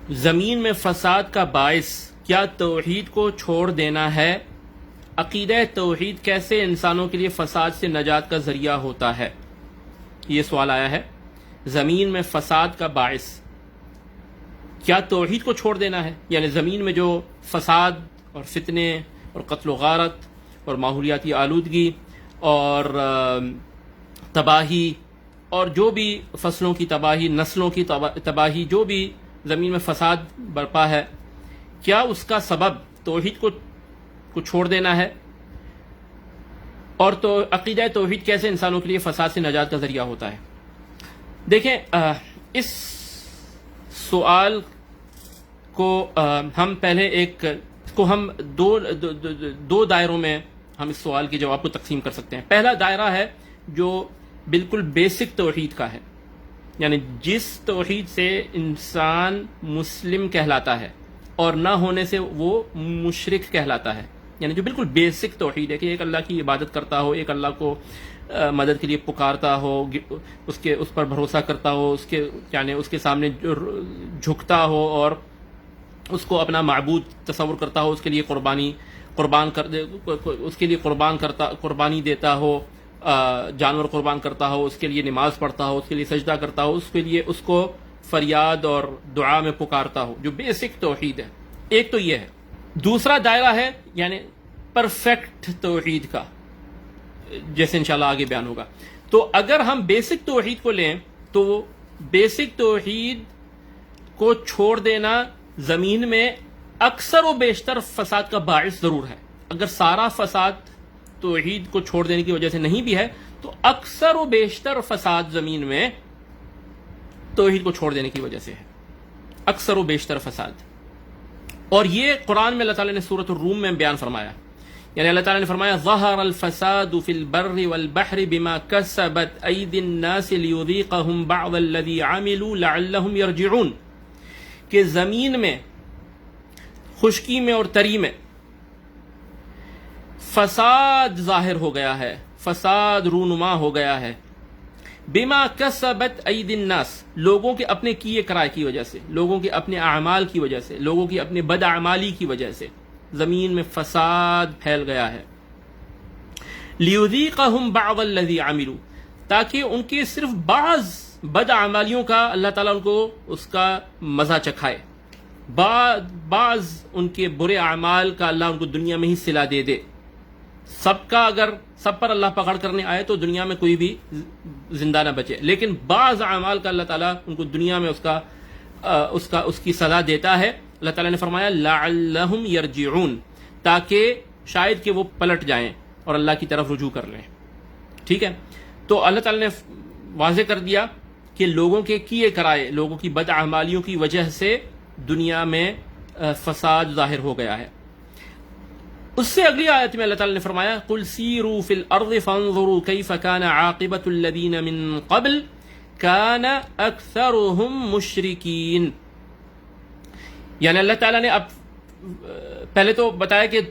زمین میں فساد کا باعث کیا توحید کو چھوڑ دینا ہے؟ عقیدہ توحید کیسے انسانوں کے لیے فساد سے نجات کا ذریعہ ہوتا ہے؟ یہ سوال آیا ہے۔ زمین میں فساد کا باعث کیا توحید کو چھوڑ دینا ہے؟ یعنی زمین میں جو فساد اور فتنے اور قتل و غارت اور ماحولیاتی آلودگی اور تباہی اور جو بھی فصلوں کی تباہی، نسلوں کی تباہی، جو بھی زمین میں فساد برپا ہے، کیا اس کا سبب توحید کو چھوڑ دینا ہے؟ اور تو عقیدہ توحید کیسے انسانوں کے لیے فساد سے نجات کا ذریعہ ہوتا ہے؟ دیکھیں، اس سوال کو ہم پہلے ہم دو دائروں میں ہم اس سوال کے جواب کو تقسیم کر سکتے ہیں۔ پہلا دائرہ ہے جو بالکل بیسک توحید کا ہے، یعنی جس توحید سے انسان مسلم کہلاتا ہے اور نہ ہونے سے وہ مشرک کہلاتا ہے، یعنی جو بالکل بیسک توحید ہے کہ ایک اللہ کی عبادت کرتا ہو، ایک اللہ کو مدد کے لیے پکارتا ہو، اس پر بھروسہ کرتا ہو، اس کے سامنے جھکتا ہو اور اس کو اپنا معبود تصور کرتا ہو، اس کے لیے قربانی دیتا ہو، جانور قربان کرتا ہو، اس کے لیے نماز پڑھتا ہو، اس کے لیے سجدہ کرتا ہو، اس کو فریاد اور دعا میں پکارتا ہو، جو بیسک توحید ہے۔ ایک تو یہ ہے۔ دوسرا دائرہ ہے یعنی پرفیکٹ توحید کا، جیسے انشاءاللہ آگے بیان ہوگا۔ تو اگر ہم بیسک توحید کو لیں تو بیسک توحید کو چھوڑ دینا زمین میں اکثر و بیشتر فساد کا باعث ضرور ہے۔ اگر سارا فساد توحید کو چھوڑ دینے کی وجہ سے نہیں بھی ہے تو اکثر و بیشتر فساد زمین میں توحید کو چھوڑ دینے کی وجہ سے ہے، اکثر و بیشتر فساد۔ اور یہ قرآن میں اللہ تعالیٰ نے سورۃ الروم میں بیان فرمایا، یعنی اللہ تعالیٰ نے فرمایا ظہر الفساد فی البر والبحر بما کسبت ایدی الناس لیذیقہم بعض الذی عملوا لعلہم یرجعون، کہ زمین میں، خشکی میں اور تری میں فساد ظاہر ہو گیا ہے، فساد رونما ہو گیا ہے، بما کسبت ایدی الناس، لوگوں کے اپنے کیے کرائے کی وجہ سے، لوگوں کے اپنے اعمال کی وجہ سے، لوگوں کی اپنے بد اعمالی کی وجہ سے زمین میں فساد پھیل گیا ہے۔ لیذیقہم بعض الذی عملوا، تاکہ ان کے صرف بعض بد اعمالیوں کا اللہ تعالیٰ ان کو اس کا مزہ چکھائے، بعض ان کے برے اعمال کا اللہ ان کو دنیا میں ہی صلہ دے دے۔ اگر سب پر اللہ پکڑ کرنے آئے تو دنیا میں کوئی بھی زندہ نہ بچے، لیکن بعض اعمال کا اللہ تعالیٰ ان کو دنیا میں اس کی سزا دیتا ہے۔ اللہ تعالیٰ نے فرمایا لعلہم یرجعون، تاکہ شاید کہ وہ پلٹ جائیں اور اللہ کی طرف رجوع کر لیں۔ ٹھیک ہے، تو اللہ تعالیٰ نے واضح کر دیا کہ لوگوں کے کیے کرائے، لوگوں کی بد اعمالیوں کی وجہ سے دنیا میں فساد ظاہر ہو گیا ہے۔ اس سے اگلی آیت میں اللہ تعالیٰ نے فرمایا قل سیروا فی الارض فانظروا کیف کان عاقبۃ الذین من قبل کان اکثرهم مشرکین، یعنی اللہ تعالیٰ نے اب پہلے تو بتایا کہ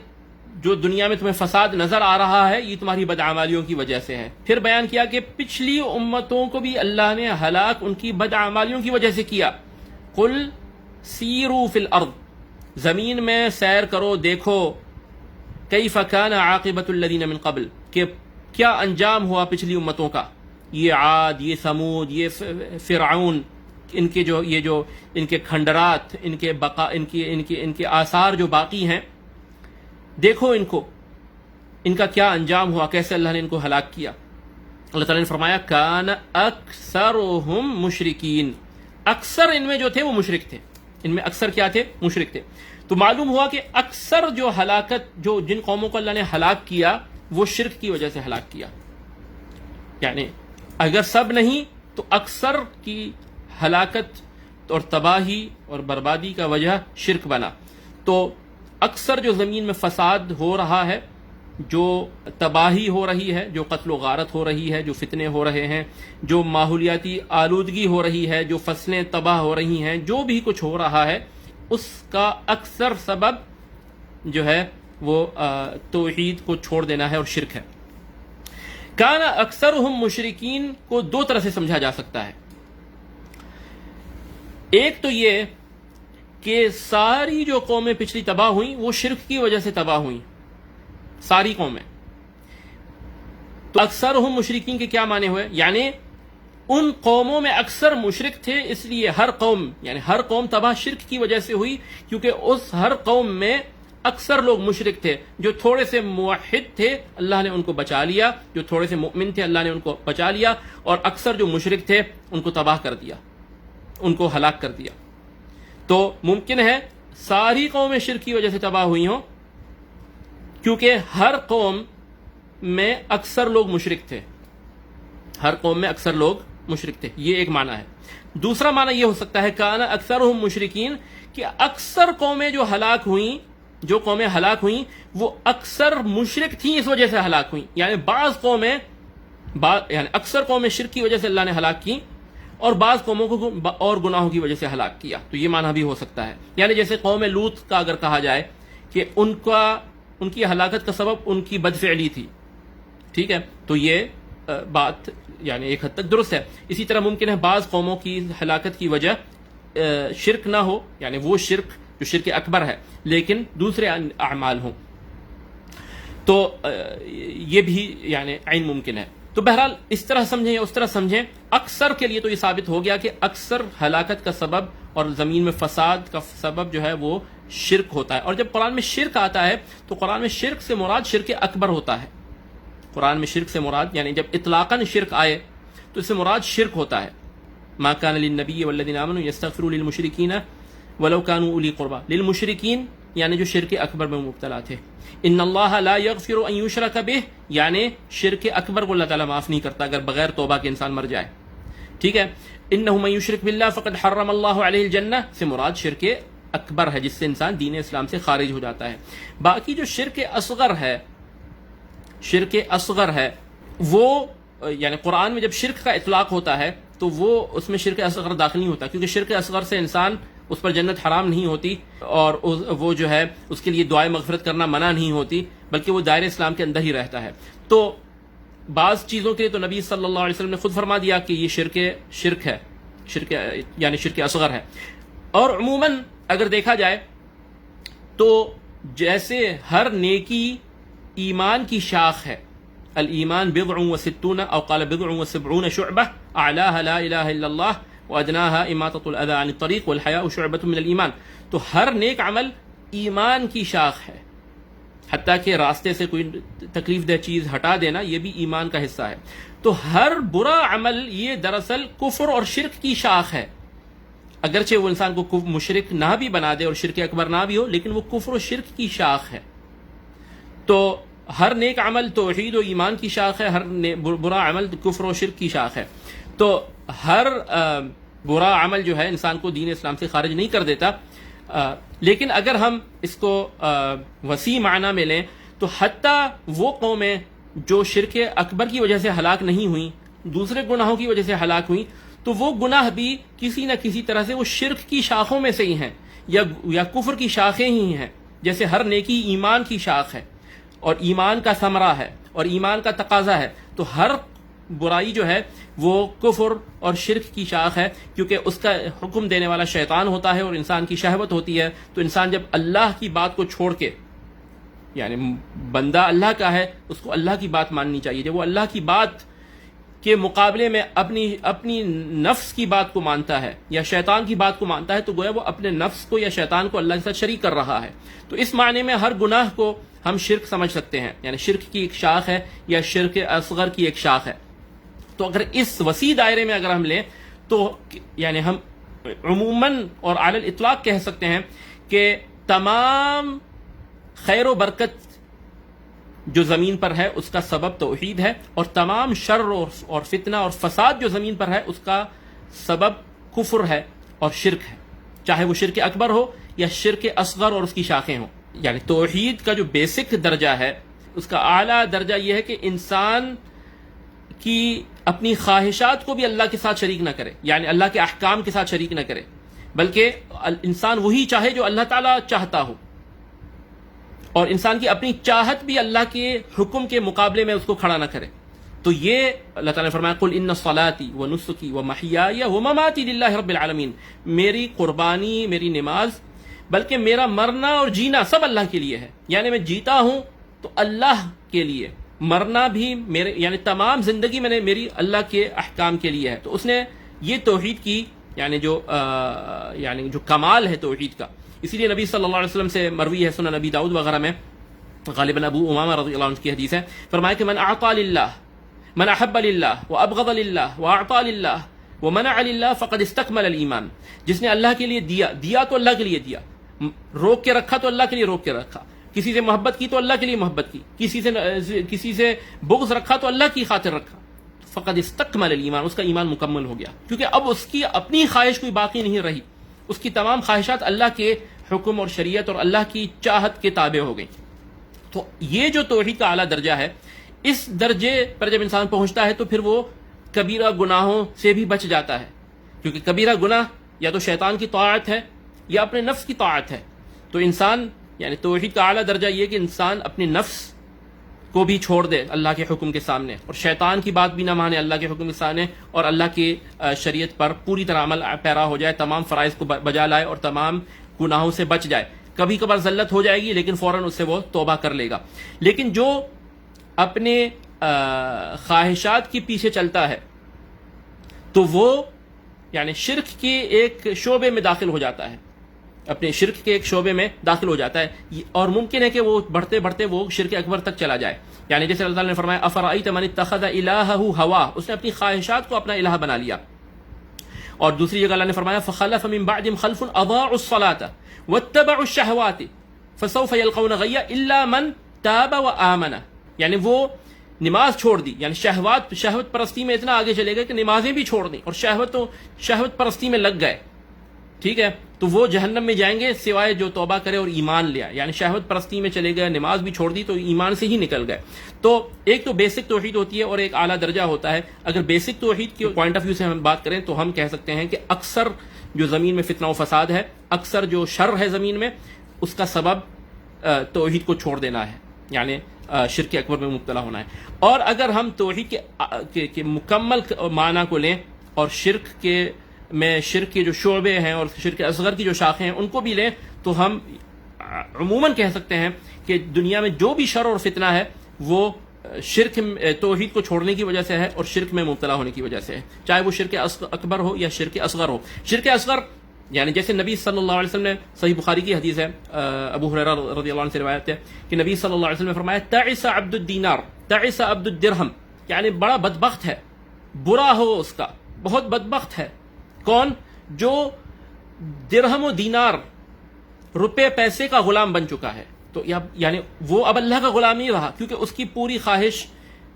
جو دنیا میں تمہیں فساد نظر آ رہا ہے یہ تمہاری بدعمالیوں کی وجہ سے ہے، پھر بیان کیا کہ پچھلی امتوں کو بھی اللہ نے ہلاک ان کی بدعمالیوں کی وجہ سے کیا۔ قل سیروا فی الارض، زمین میں سیر کرو، دیکھو، کیف کان عاقبۃ الذین من قبل، کہ کیا انجام ہوا پچھلی امتوں کا، یہ عاد، یہ ثمود، یہ فرعون، ان کے کھنڈرات، ان کے آثار جو باقی ہیں، دیکھو ان کا کیا انجام ہوا، کیسے اللہ نے ان کو ہلاک کیا۔ اللہ تعالیٰ نے فرمایا کان اکثرہم مشرکین، اکثر ان میں جو تھے وہ مشرک تھے، ان میں اکثر کیا تھے؟ مشرک تھے۔ تو معلوم ہوا کہ اکثر جو جن قوموں کو اللہ نے ہلاک کیا وہ شرک کی وجہ سے ہلاک کیا، یعنی اگر سب نہیں تو اکثر کی ہلاکت اور تباہی اور بربادی کا وجہ شرک بنا۔ تو اکثر جو زمین میں فساد ہو رہا ہے، جو تباہی ہو رہی ہے، جو قتل و غارت ہو رہی ہے، جو فتنے ہو رہے ہیں، جو ماحولیاتی آلودگی ہو رہی ہے، جو فصلیں تباہ ہو رہی ہیں، جو بھی کچھ ہو رہا ہے، اس کا اکثر سبب جو ہے وہ توحید کو چھوڑ دینا ہے اور شرک ہے۔ کان اکثرہم مشرکین کو دو طرح سے سمجھا جا سکتا ہے۔ ایک تو یہ کہ ساری جو قومیں پچھلی تباہ ہوئیں وہ شرک کی وجہ سے تباہ ہوئیں، ساری قومیں. تو اکثر ہم مشرکین کے کیا معنی ہوئے؟ یعنی ان قوموں میں اکثر مشرک تھے، اس لیے ہر قوم تباہ شرک کی وجہ سے ہوئی، کیونکہ اس ہر قوم میں اکثر لوگ مشرک تھے. جو تھوڑے سے موحد تھے اللہ نے ان کو بچا لیا، جو تھوڑے سے مؤمن تھے اللہ نے ان کو بچا لیا، اور اکثر جو مشرک تھے ان کو تباہ کر دیا، ان کو ہلاک کر دیا. تو ممکن ہے ساری قومیں شرک کی وجہ سے تباہ ہوئی ہوں، کیونکہ ہر قوم میں اکثر لوگ مشرک تھے، ہر قوم میں اکثر لوگ مشرک تھے. یہ ایک معنی ہے. دوسرا معنی یہ ہو سکتا ہے کان اکثرہم مشرکین، کہ اکثر قومیں جو قومیں ہلاک ہوئیں وہ اکثر مشرک تھیں، اس وجہ سے ہلاک ہوئیں. یعنی اکثر قومیں شرک کی وجہ سے اللہ نے ہلاک کی، اور بعض قوموں کو اور گناہوں کی وجہ سے ہلاک کیا. تو یہ معنی بھی ہو سکتا ہے. یعنی جیسے قوم لوط کا اگر کہا جائے کہ ان کی ہلاکت کا سبب ان کی بدفعلی تھی، ٹھیک ہے، تو یہ بات یعنی ایک حد تک درست ہے. اسی طرح ممکن ہے بعض قوموں کی ہلاکت کی وجہ شرک نہ ہو، یعنی وہ شرک جو شرک اکبر ہے، لیکن دوسرے اعمال ہوں، تو یہ بھی یعنی عین ممکن ہے. تو بہرحال اس طرح سمجھیں یا اس طرح سمجھیں، اکثر کے لیے تو یہ ثابت ہو گیا کہ اکثر ہلاکت کا سبب اور زمین میں فساد کا سبب جو ہے وہ شرک ہوتا ہے. اور جب قرآن میں شرک آتا ہے تو قرآن میں شرک سے مراد شرک اکبر ہوتا ہے. قرآن میں شرک سے مراد یعنی جب اطلاقاً شرک آئے تو اس سے مراد شرک ہوتا ہے. ما کان للنبی والذین آمنوا یستغفروا للمشرکین ولو كانوا اولی قربى، للمشرکین یعنی جو شرک اکبر میں مبتلا تھے. ان اللہ لا یغفر ان یشرک بہ، یعنی شرک اکبر کو اللہ تعالیٰ معاف نہیں کرتا اگر بغیر توبہ کے انسان مر جائے، ٹھیک ہے. انہ من یشرک باللہ فقد حرم اللہ علیہ الجنہ سے مراد شرک اکبر ہے، جس سے انسان دین اسلام سے خارج ہو جاتا ہے. باقی جو شرک اصغر ہے وہ یعنی قرآن میں جب شرک کا اطلاق ہوتا ہے تو وہ اس میں شرک اصغر داخل نہیں ہوتا، کیونکہ شرک اصغر سے انسان اس پر جنت حرام نہیں ہوتی، اور وہ جو ہے اس کے لیے دعائے مغفرت کرنا منع نہیں ہوتی، بلکہ وہ دائرہ اسلام کے اندر ہی رہتا ہے. تو بعض چیزوں کے لیے تو نبی صلی اللہ علیہ وسلم نے خود فرما دیا کہ یہ شرک ہے، یعنی شرک اصغر ہے. اور عموماً اگر دیکھا جائے تو جیسے ہر نیکی ایمان کی شاخ ہے، الایمان بضع و ستون او قال بضع و سبعون شعبہ اعلاها لا الہ الا اللہ وادناها اماطۃ الاذى عن الطریق والحیاء شعبۃ من الایمان. تو ہر نیک عمل ایمان کی شاخ ہے، حتیٰ کہ راستے سے کوئی تکلیف دہ چیز ہٹا دینا یہ بھی ایمان کا حصہ ہے. تو ہر برا عمل یہ دراصل کفر اور شرک کی شاخ ہے، اگرچہ وہ انسان کو مشرک نہ بھی بنا دے اور شرک اکبر نہ بھی ہو، لیکن وہ کفر و شرک کی شاخ ہے. تو ہر نیک عمل توحید و ایمان کی شاخ ہے، ہر برا عمل کفر و شرک کی شاخ ہے. تو ہر برا عمل جو ہے انسان کو دین اسلام سے خارج نہیں کر دیتا، لیکن اگر ہم اس کو وسیع معنی میں لیں تو حتیٰ وہ قومیں جو شرک اکبر کی وجہ سے ہلاک نہیں ہوئیں، دوسرے گناہوں کی وجہ سے ہلاک ہوئیں، تو وہ گناہ بھی کسی نہ کسی طرح سے وہ شرک کی شاخوں میں سے ہی ہیں یا کفر کی شاخیں ہی ہیں. جیسے ہر نیکی ایمان کی شاخ ہے اور ایمان کا ثمرہ ہے اور ایمان کا تقاضا ہے، تو ہر برائی جو ہے وہ کفر اور شرک کی شاخ ہے، کیونکہ اس کا حکم دینے والا شیطان ہوتا ہے اور انسان کی شہوت ہوتی ہے. تو انسان جب اللہ کی بات کو چھوڑ کے، یعنی بندہ اللہ کا ہے، اس کو اللہ کی بات ماننی چاہیے، جب وہ اللہ کی بات کے مقابلے میں اپنی نفس کی بات کو مانتا ہے یا شیطان کی بات کو مانتا ہے، تو گویا وہ اپنے نفس کو یا شیطان کو اللہ کے ساتھ شریک کر رہا ہے. تو اس معنی میں ہر گناہ کو ہم شرک سمجھ سکتے ہیں، یعنی شرک کی ایک شاخ ہے یا شرک اصغر کی ایک شاخ ہے. تو اگر اس وسیع دائرے میں اگر ہم لیں تو یعنی ہم عموماً اور علی الاطلاق کہہ سکتے ہیں کہ تمام خیر و برکت جو زمین پر ہے اس کا سبب توحید ہے، اور تمام شر اور فتنہ اور فساد جو زمین پر ہے اس کا سبب کفر ہے اور شرک ہے، چاہے وہ شرک اکبر ہو یا شرک اصغر اور اس کی شاخیں ہوں. یعنی توحید کا جو بیسک درجہ ہے، اس کا اعلیٰ درجہ یہ ہے کہ انسان کی اپنی خواہشات کو بھی اللہ کے ساتھ شریک نہ کرے، یعنی اللہ کے احکام کے ساتھ شریک نہ کرے، بلکہ انسان وہی چاہے جو اللہ تعالیٰ چاہتا ہو، اور انسان کی اپنی چاہت بھی اللہ کے حکم کے مقابلے میں اس کو کھڑا نہ کرے. تو یہ اللہ تعالیٰ نے فرمایا قل ان صلاتی و نسکی و محیای و مماتی للہ رب العالمین، میری قربانی، میری نماز بلکہ میرا مرنا اور جینا سب اللہ کے لیے ہے. یعنی میں جیتا ہوں تو اللہ کے لیے، مرنا بھی میرے، یعنی تمام زندگی میں نے میری اللہ کے احکام کے لیے ہے. تو اس نے یہ توحید کی یعنی جو کمال ہے توحید کا. اسی لیے نبی صلی اللہ علیہ وسلم سے مروی ہے سنن نبی داؤد وغیرہ میں، غالباً ابو امامہ رضی اللہ عنہ کی حدیث ہے، فرمایا کہ من اعطى للہ، من احب للہ وابغض للہ واعطى للہ ومنع للہ فقد استکمل الایمان. جس نے اللہ کے لیے دیا تو اللہ کے لیے دیا، روک کے رکھا تو اللہ کے لیے روک کے رکھا، کسی سے محبت کی تو اللہ کے لیے محبت کی، کسی سے بغض رکھا تو اللہ کی خاطر رکھا، فقد استکمل الایمان، اس کا ایمان مکمل ہو گیا. کیونکہ اب اس کی اپنی خواہش کوئی باقی نہیں رہی، اس کی تمام خواہشات اللہ کے حکم اور شریعت اور اللہ کی چاہت کے تابع ہو گئی. تو یہ جو توحید کا اعلیٰ درجہ ہے، اس درجے پر جب انسان پہنچتا ہے تو پھر وہ کبیرہ گناہوں سے بھی بچ جاتا ہے. کیونکہ کبیرہ گناہ یا تو شیطان کی طاعت ہے یا اپنے نفس کی طاعت ہے. تو انسان یعنی توحید کا اعلیٰ درجہ یہ کہ انسان اپنے نفس کو بھی چھوڑ دے اللہ کے حکم کے سامنے، اور شیطان کی بات بھی نہ مانے اللہ کے حکم کے سامنے، اور اللہ کی شریعت پر پوری طرح عمل پیرا ہو جائے، تمام فرائض کو بجا لائے اور تمام گناہوں سے بچ جائے. کبھی کبھار ذلت ہو جائے گی لیکن فوراً اس سے وہ توبہ کر لے گا. لیکن جو اپنے خواہشات کے پیچھے چلتا ہے تو وہ یعنی شرک کے ایک شعبے میں داخل ہو جاتا ہے، اپنے شرک کے ایک شعبے میں داخل ہو جاتا ہے، اور ممکن ہے کہ وہ بڑھتے بڑھتے وہ شرک اکبر تک چلا جائے. یعنی جیسے اللہ تعالیٰ نے فرمایا افرأیت من اتخذ الہہ ہواہ، اس نے اپنی خواہشات کو اپنا الہ بنا لیا. اور دوسری جگہ اللہ نے فرمایا فخلف من بعدہم خلف اضاعوا الصلاۃ واتبعوا الشہوات فسوف یلقون غیا الا من تاب وآمن. یعنی وہ نماز چھوڑ دی، یعنی شہوت پرستی میں اتنا آگے چلے گئے کہ نمازیں بھی چھوڑ دیں اور شہوت پرستی میں لگ گئے. ٹھیک ہے، تو وہ جہنم میں جائیں گے سوائے جو توبہ کرے اور ایمان لیا. یعنی شہوت پرستی میں چلے گئے، نماز بھی چھوڑ دی تو ایمان سے ہی نکل گئے. تو ایک تو بیسک توحید ہوتی ہے اور ایک اعلیٰ درجہ ہوتا ہے. اگر بیسک توحید کے پوائنٹ آف ویو سے ہم بات کریں تو ہم کہہ سکتے ہیں کہ اکثر جو زمین میں فتنہ و فساد ہے، اکثر جو شر ہے زمین میں، اس کا سبب توحید کو چھوڑ دینا ہے، یعنی شرک اکبر میں مبتلا ہونا ہے. اور اگر ہم توحید کے مکمل معنی کو لیں اور شرک کے جو شعبے ہیں اور شرک اصغر کی جو شاخیں ہیں ان کو بھی لیں، تو ہم عموماً کہہ سکتے ہیں کہ دنیا میں جو بھی شر اور فتنہ ہے وہ توحید کو چھوڑنے کی وجہ سے ہے اور شرک میں مبتلا ہونے کی وجہ سے ہے، چاہے وہ شرک اکبر ہو یا شرک اصغر ہو. شرک اصغر یعنی جیسے نبی صلی اللہ علیہ وسلم نے، صحیح بخاری کی حدیث ہے، ابو ہریرہ رضی اللہ عنہ سے روایت ہے کہ نبی صلی اللہ علیہ وسلم نے فرمایا تعس عبد الدینار تعس عبد الدرہم، یعنی بڑا بدبخت ہے، برا ہو اس کا، بہت بدبخت ہے. کون؟ جو درہم و دینار روپے پیسے کا غلام بن چکا ہے. تو یعنی وہ اب اللہ کا غلام نہیں رہا، کیونکہ اس کی پوری خواہش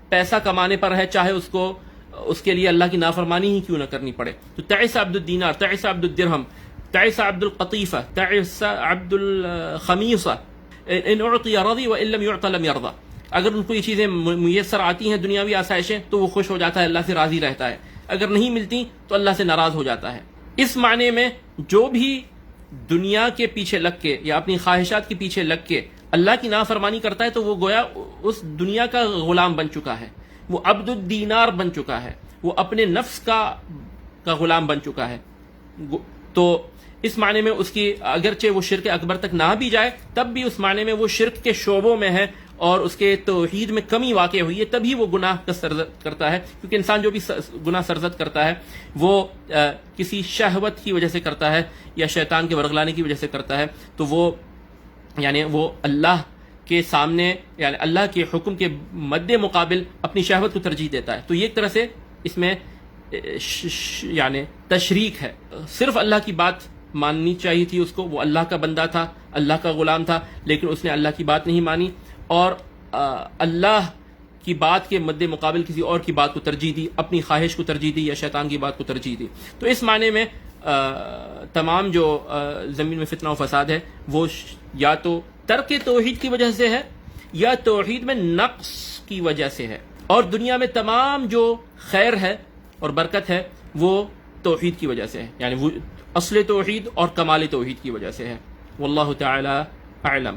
پیسہ کمانے پر ہے، چاہے اس کے لیے اللہ کی نافرمانی ہی کیوں نہ کرنی پڑے. تو تعس عبد الدینار تعس عبد الدرہم تعس عبد القطیفہ تعس عبد الخمیصہ ان اعطی رضی وان لم یعط لم یرضى. اگر ان کو یہ چیزیں میسر آتی ہیں دنیاوی آسائشیں تو وہ خوش ہو جاتا ہے، اللہ سے راضی رہتا ہے، اگر نہیں ملتی تو اللہ سے ناراض ہو جاتا ہے. اس معنی میں جو بھی دنیا کے پیچھے لگ کے یا اپنی خواہشات کے پیچھے لگ کے اللہ کی نافرمانی کرتا ہے تو وہ گویا اس دنیا کا غلام بن چکا ہے، وہ عبد الدینار بن چکا ہے، وہ اپنے نفس کا غلام بن چکا ہے. تو اس معنی میں اس کی اگرچہ وہ شرک اکبر تک نہ بھی جائے تب بھی اس معنی میں وہ شرک کے شعبوں میں ہے اور اس کے توحید میں کمی واقع ہوئی ہے، تبھی وہ گناہ کا سرزد کرتا ہے. کیونکہ انسان جو بھی گناہ سرزد کرتا ہے وہ کسی شہوت کی وجہ سے کرتا ہے یا شیطان کے ورغلانے کی وجہ سے کرتا ہے. تو وہ اللہ کے سامنے یعنی اللہ کے حکم کے مد مقابل اپنی شہوت کو ترجیح دیتا ہے. تو یہ ایک طرح سے اس میں یعنی تشریک ہے. صرف اللہ کی بات ماننی چاہیے تھی اس کو، وہ اللہ کا بندہ تھا، اللہ کا غلام تھا، لیکن اس نے اللہ کی بات نہیں مانی اور اللہ کی بات کے مد مقابل کسی اور کی بات کو ترجیح دی، اپنی خواہش کو ترجیح دی یا شیطان کی بات کو ترجیح دی. تو اس معنی میں تمام جو زمین میں فتنہ و فساد ہے وہ یا تو ترک توحید کی وجہ سے ہے یا توحید میں نقص کی وجہ سے ہے، اور دنیا میں تمام جو خیر ہے اور برکت ہے وہ توحید کی وجہ سے ہے، یعنی وہ اصل توحید اور کمال توحید کی وجہ سے ہے. واللہ تعالی اعلم.